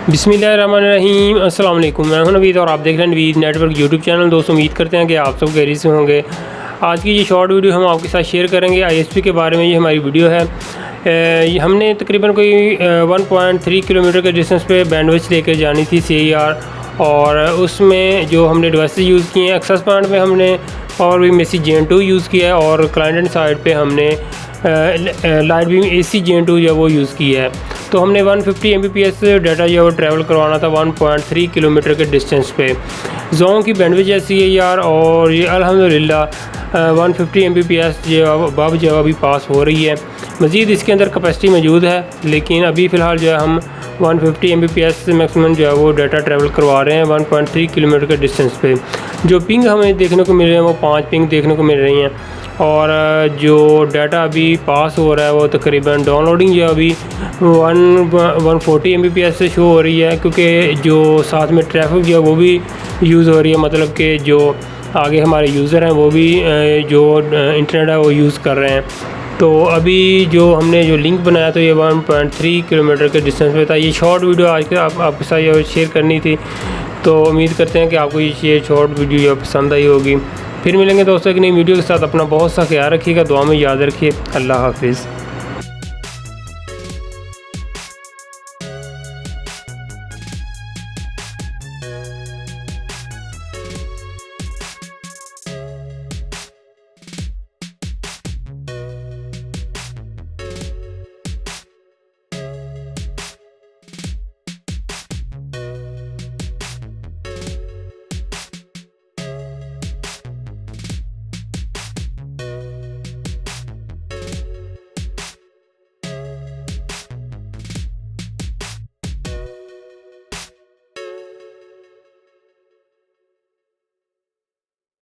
बिस्मिल्लाहिर्रहमानिर्रहीम, अस्सलाम वालेकुम। मैं हूं नवीद और आप देख रहे हैं नवीद नेटवर्क यूट्यूब चैनल। दोस्तों, उम्मीद करते हैं कि आप सब खैरियत से होंगे। आज की ये शॉर्ट वीडियो हम आपके साथ शेयर करेंगे ISP के बारे में। ये हमारी वीडियो है। हमने तकरीबन कोई 1.3 किलोमीटर के डिस्टेंस पे बैंडविड्थ लेकर जानी थी CIR, और उसमें जो हमने डिवाइसेस यूज़ किए हैं, एक्सेस पॉइंट में हमने और भी मैसी gen2 यूज़ किया है, और क्लाइंट साइड पे हमने लाइटबीम AC gen2 जो वो यूज़ किया है। तो हमने 150 Mbps डाटा जो ट्रैवल करवाना था 1.3 किलोमीटर के डिस्टेंस पे। जोन की बैंडविड्थ है CIR, और ये अल्हम्दुलिल्लाह 150 Mbps जो अभी पास हो रही है। मज़ीद इसके अंदर कैपेसिटी मौजूद है, लेकिन अभी फ़िलहाल जो है हम 150 Mbps मैक्सिमम जो है वो डाटा ट्रैवल करवा रहे हैं 1.3 किलोमीटर के डिस्टेंस पे। जो पिंग हमें देखने को मिल रहे हैं वो 5 पिंग देखने को मिल रही हैं, और जो डाटा अभी पास हो रहा है वो तकरीबन डाउनलोडिंग जो अभी 140 Mbps से शो हो रही है, क्योंकि जो साथ में ट्रैफिक जो है वो भी यूज़ हो रही है। मतलब कि जो आगे हमारे यूज़र हैं वो भी जो इंटरनेट है वो यूज़ कर रहे हैं। तो अभी जो हमने जो लिंक बनाया तो ये 1.3 किलोमीटर के डिस्टेंस पे था। ये शॉर्ट वीडियो आज के आपके साथ ये शेयर करनी थी। तो उम्मीद करते हैं कि आपको ये शॉर्ट वीडियो पसंद आई होगी। फिर मिलेंगे दोस्तों एक नई वीडियो के साथ। अपना बहुत सा ख्याल रखिएगा, दुआ में याद रखिए। अल्लाह हाफिज़।